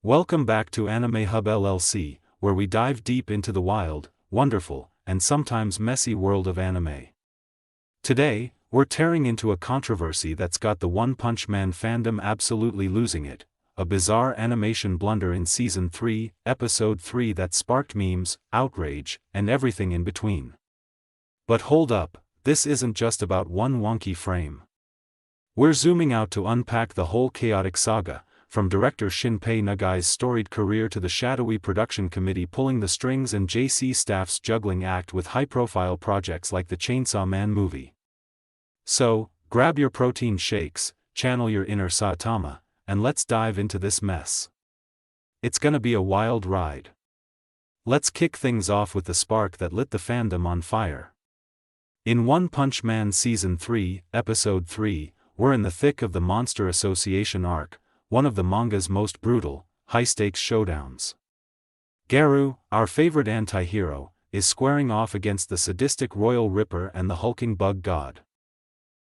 Welcome back to Anime Hub LLC, where we dive deep into the wild, wonderful, and sometimes messy world of anime. Today, we're tearing into a controversy that's got the One Punch Man fandom absolutely losing it, a bizarre animation blunder in Season 3, Episode 3 that sparked memes, outrage, and everything in between. But hold up, this isn't just about one wonky frame. We're zooming out to unpack the whole chaotic saga, from director Shinpei Nagai's storied career to the shadowy production committee pulling the strings and JC staff's juggling act with high-profile projects like the Chainsaw Man movie. So, grab your protein shakes, channel your inner Saitama, and let's dive into this mess. It's gonna be a wild ride. Let's kick things off with the spark that lit the fandom on fire. In One Punch Man Season 3, Episode 3, we're in the thick of the Monster Association arc, one of the manga's most brutal, high-stakes showdowns. Garou, our favorite anti-hero, is squaring off against the sadistic Royal Ripper and the hulking Bug God.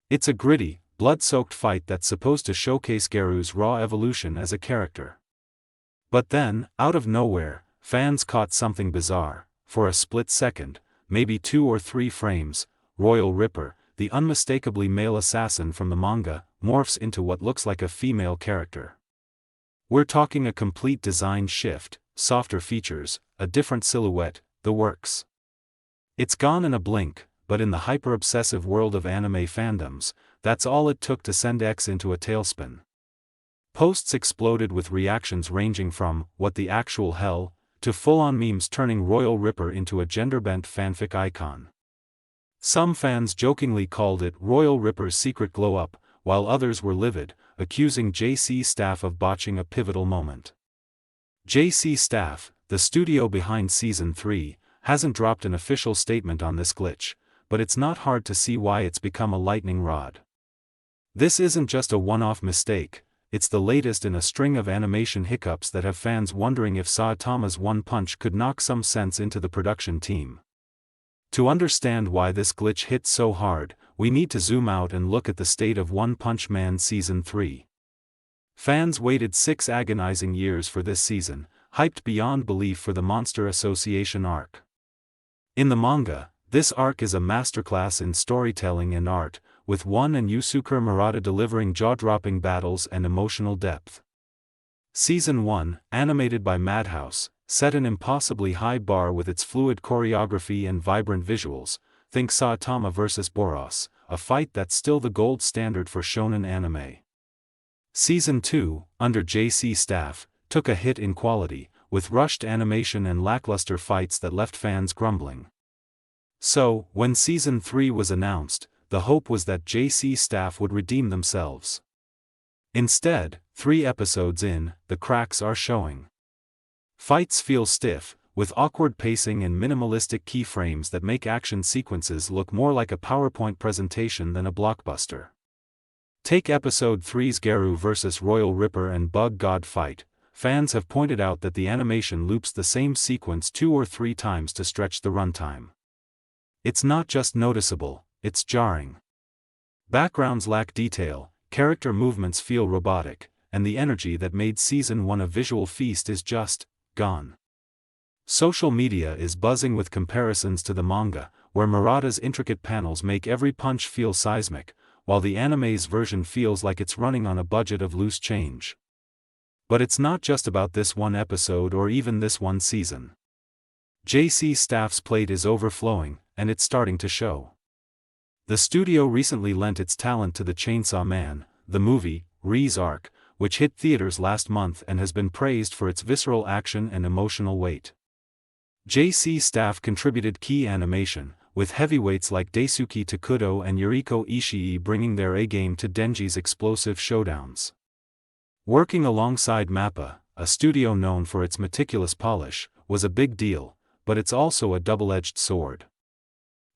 It's a gritty, blood-soaked fight that's supposed to showcase Garou's raw evolution as a character. But then, out of nowhere, fans caught something bizarre. For a split second, maybe 2 or 3 frames, Royal Ripper, the unmistakably male assassin from the manga, morphs into what looks like a female character. We're talking a complete design shift, softer features, a different silhouette, the works. It's gone in a blink, but in the hyper-obsessive world of anime fandoms, that's all it took to send X into a tailspin. Posts exploded with reactions ranging from, what the actual hell, to full-on memes turning Royal Ripper into a gender-bent fanfic icon. Some fans jokingly called it Royal Ripper's secret glow-up, while others were livid, accusing JC Staff of botching a pivotal moment. JC Staff, the studio behind Season 3, hasn't dropped an official statement on this glitch, but it's not hard to see why it's become a lightning rod. This isn't just a one-off mistake, it's the latest in a string of animation hiccups that have fans wondering if Saitama's One Punch could knock some sense into the production team. To understand why this glitch hit so hard, we need to zoom out and look at the state of One Punch Man Season 3. Fans waited 6 agonizing years for this season, hyped beyond belief for the Monster Association arc. In the manga, this arc is a masterclass in storytelling and art, with One and Yusuke Murata delivering jaw-dropping battles and emotional depth. Season 1, animated by Madhouse, set an impossibly high bar with its fluid choreography and vibrant visuals. Think Saitama vs. Boros, a fight that's still the gold standard for shonen anime. Season 2, under JC Staff, took a hit in quality, with rushed animation and lackluster fights that left fans grumbling. So, when Season 3 was announced, the hope was that JC Staff would redeem themselves. Instead, 3 episodes in, the cracks are showing. Fights feel stiff, with awkward pacing and minimalistic keyframes that make action sequences look more like a PowerPoint presentation than a blockbuster. Take Episode 3's Garou vs. Royal Ripper and Bug God fight. Fans have pointed out that the animation loops the same sequence 2 or 3 times to stretch the runtime. It's not just noticeable, it's jarring. Backgrounds lack detail, character movements feel robotic, and the energy that made Season 1 a visual feast is just gone. Social media is buzzing with comparisons to the manga, where Murata's intricate panels make every punch feel seismic, while the anime's version feels like it's running on a budget of loose change. But it's not just about this one episode or even this one season. JC Staff's plate is overflowing, and it's starting to show. The studio recently lent its talent to the Chainsaw Man, the movie, Ri's arc, which hit theaters last month and has been praised for its visceral action and emotional weight. JC Staff contributed key animation, with heavyweights like Daisuke Takudo and Yuriko Ishii bringing their A-game to Denji's explosive showdowns. Working alongside MAPPA, a studio known for its meticulous polish, was a big deal, but it's also a double-edged sword.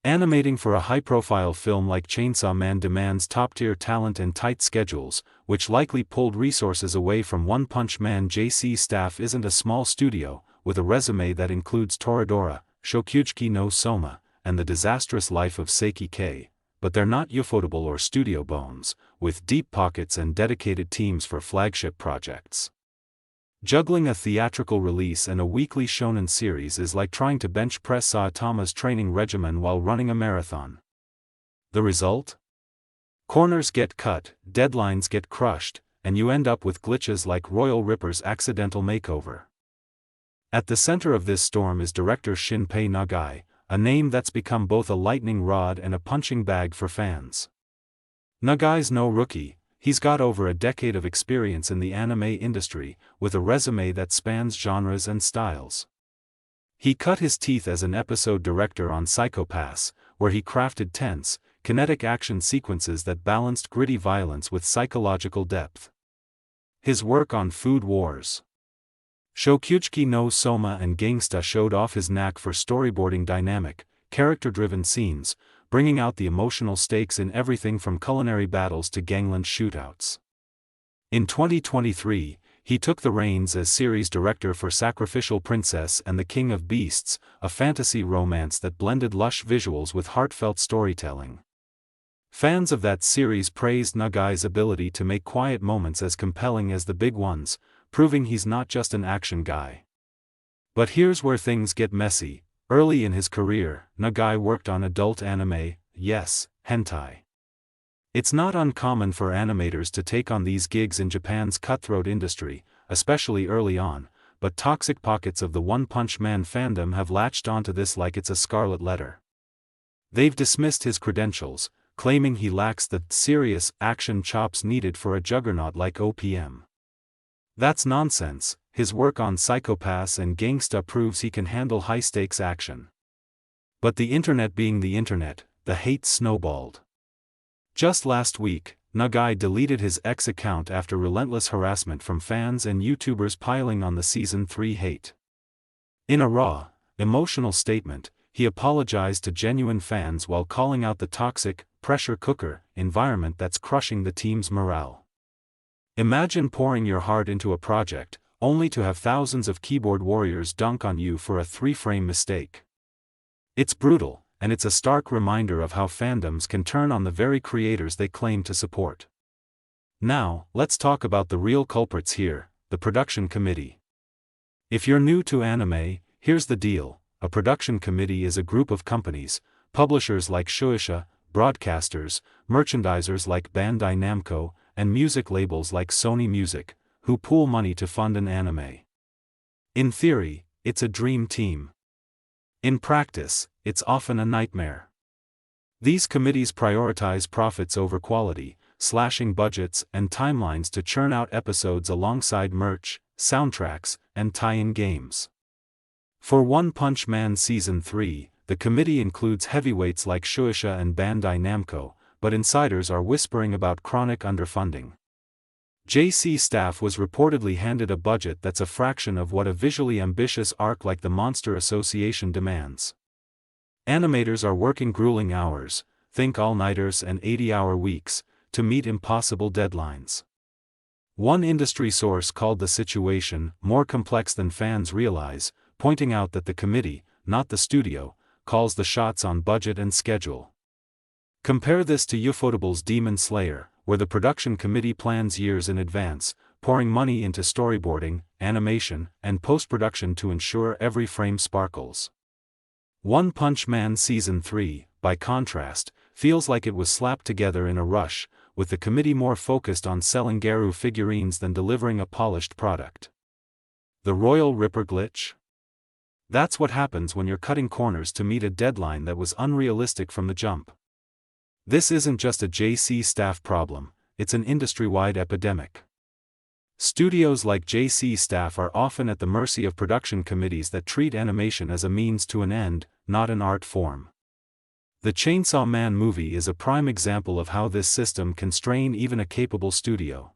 Animating for a high-profile film like Chainsaw Man demands top-tier talent and tight schedules, which likely pulled resources away from One Punch Man. JC Staff isn't a small studio, with a resume that includes Toradora, Shokuchiki no Soma, and The Disastrous Life of Seiki K, but they're not ufotable or studio bones, with deep pockets and dedicated teams for flagship projects. Juggling a theatrical release and a weekly shonen series is like trying to bench press Saitama's training regimen while running a marathon. The result? Corners get cut, deadlines get crushed, and you end up with glitches like Royal Ripper's accidental makeover. At the center of this storm is director Shinpei Nagai, a name that's become both a lightning rod and a punching bag for fans. Nagai's no rookie. He's got over a decade of experience in the anime industry, with a resume that spans genres and styles. He cut his teeth as an episode director on Psycho Pass, where he crafted tense, kinetic action sequences that balanced gritty violence with psychological depth. His work on Food Wars, Shokyuchi no Soma and Gangsta showed off his knack for storyboarding dynamic, character-driven scenes, bringing out the emotional stakes in everything from culinary battles to gangland shootouts. In 2023, he took the reins as series director for Sacrificial Princess and the King of Beasts, a fantasy romance that blended lush visuals with heartfelt storytelling. Fans of that series praised Nagai's ability to make quiet moments as compelling as the big ones, proving he's not just an action guy. But here's where things get messy. Early in his career, Nagai worked on adult anime, yes, hentai. It's not uncommon for animators to take on these gigs in Japan's cutthroat industry, especially early on, but toxic pockets of the One Punch Man fandom have latched onto this like it's a scarlet letter. They've dismissed his credentials, claiming he lacks the serious action chops needed for a juggernaut like OPM. That's nonsense. His work on Psycho Pass and Gangsta proves he can handle high-stakes action. But the internet being the internet, the hate snowballed. Just last week, Nagai deleted his X account after relentless harassment from fans and YouTubers piling on the Season 3 hate. In a raw, emotional statement, he apologized to genuine fans while calling out the toxic, pressure cooker environment that's crushing the team's morale. Imagine pouring your heart into a project, only to have thousands of keyboard warriors dunk on you for a 3-frame mistake. It's brutal, and it's a stark reminder of how fandoms can turn on the very creators they claim to support. Now, let's talk about the real culprits here, the production committee. If you're new to anime, here's the deal. A production committee is a group of companies, publishers like Shueisha, broadcasters, merchandisers like Bandai Namco, and music labels like Sony Music, who pool money to fund an anime. In theory, it's a dream team. In practice, it's often a nightmare. These committees prioritize profits over quality, slashing budgets and timelines to churn out episodes alongside merch, soundtracks, and tie-in games. For One Punch Man Season 3, the committee includes heavyweights like Shueisha and Bandai Namco, but insiders are whispering about chronic underfunding. JC staff was reportedly handed a budget that's a fraction of what a visually ambitious arc like the Monster Association demands. Animators are working grueling hours, think all-nighters and 80-hour weeks, to meet impossible deadlines. One industry source called the situation more complex than fans realize, pointing out that the committee, not the studio, calls the shots on budget and schedule. Compare this to Ufotable's Demon Slayer, where the production committee plans years in advance, pouring money into storyboarding, animation, and post-production to ensure every frame sparkles. One Punch Man Season 3, by contrast, feels like it was slapped together in a rush, with the committee more focused on selling Garu figurines than delivering a polished product. The Royal Ripper glitch? That's what happens when you're cutting corners to meet a deadline that was unrealistic from the jump. This isn't just a JC staff problem, it's an industry-wide epidemic. Studios like JC staff are often at the mercy of production committees that treat animation as a means to an end, not an art form. The Chainsaw Man movie is a prime example of how this system can strain even a capable studio.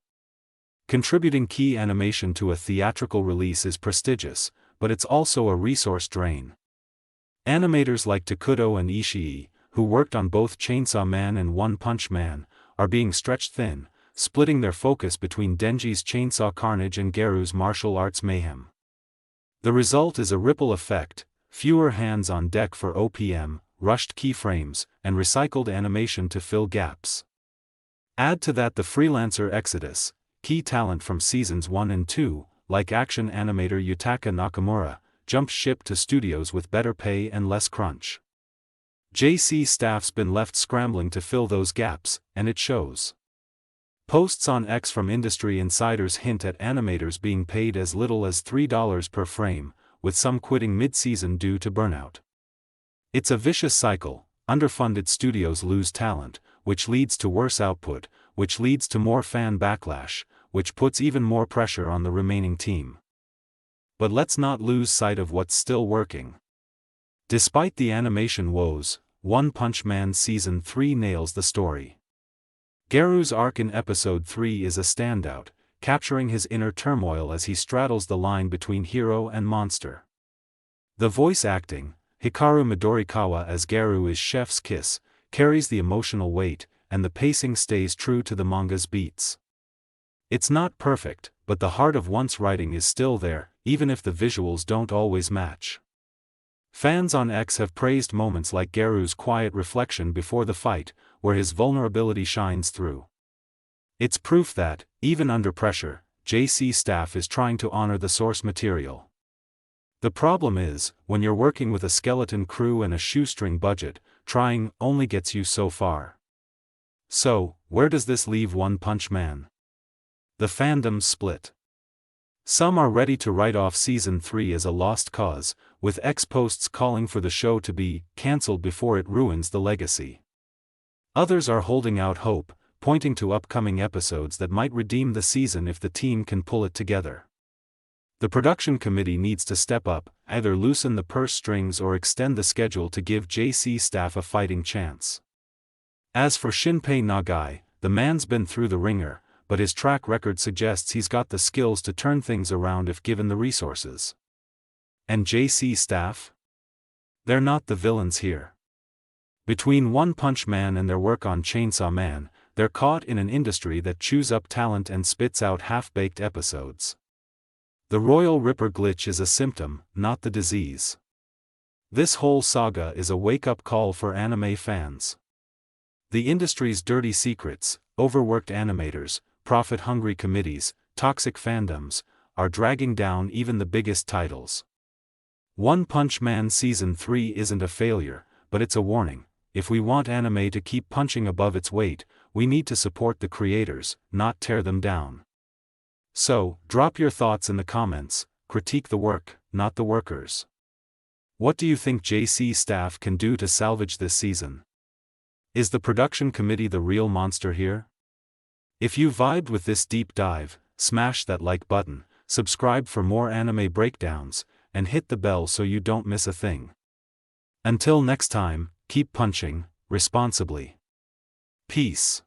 Contributing key animation to a theatrical release is prestigious, but it's also a resource drain. Animators like Takuto and Ishii, who worked on both Chainsaw Man and One Punch Man, are being stretched thin, splitting their focus between Denji's Chainsaw Carnage and Garu's martial arts mayhem. The result is a ripple effect: fewer hands on deck for OPM, rushed keyframes, and recycled animation to fill gaps. Add to that the freelancer exodus, key talent from seasons 1 and 2, like action animator Yutaka Nakamura, jumped ship to studios with better pay and less crunch. JC staff's been left scrambling to fill those gaps, and it shows. Posts on X from industry insiders hint at animators being paid as little as $3 per frame, with some quitting mid-season due to burnout. It's a vicious cycle. Underfunded studios lose talent, which leads to worse output, which leads to more fan backlash, which puts even more pressure on the remaining team. But let's not lose sight of what's still working. Despite the animation woes, One Punch Man Season 3 nails the story. Garu's arc in Episode 3 is a standout, capturing his inner turmoil as he straddles the line between hero and monster. The voice acting, Hikaru Midorikawa as Garu is chef's kiss, carries the emotional weight, and the pacing stays true to the manga's beats. It's not perfect, but the heart of Once writing is still there, even if the visuals don't always match. Fans on X have praised moments like Garu's quiet reflection before the fight, where his vulnerability shines through. It's proof that, even under pressure, JC staff is trying to honor the source material. The problem is, when you're working with a skeleton crew and a shoestring budget, trying only gets you so far. So, where does this leave One Punch Man? The fandom's split. Some are ready to write off Season 3 as a lost cause, with X posts calling for the show to be cancelled before it ruins the legacy. Others are holding out hope, pointing to upcoming episodes that might redeem the season if the team can pull it together. The production committee needs to step up, either loosen the purse strings or extend the schedule to give JC staff a fighting chance. As for Shinpei Nagai, the man's been through the ringer, but his track record suggests he's got the skills to turn things around if given the resources. And JC staff? They're not the villains here. Between One Punch Man and their work on Chainsaw Man, they're caught in an industry that chews up talent and spits out half-baked episodes. The Royal Ripper glitch is a symptom, not the disease. This whole saga is a wake-up call for anime fans. The industry's dirty secrets, overworked animators, profit-hungry committees, toxic fandoms, are dragging down even the biggest titles. One Punch Man Season 3 isn't a failure, but it's a warning. If we want anime to keep punching above its weight, we need to support the creators, not tear them down. So, drop your thoughts in the comments, critique the work, not the workers. What do you think JC staff can do to salvage this season? Is the production committee the real monster here? If you vibed with this deep dive, smash that like button, subscribe for more anime breakdowns, and hit the bell so you don't miss a thing. Until next time, keep punching responsibly. Peace.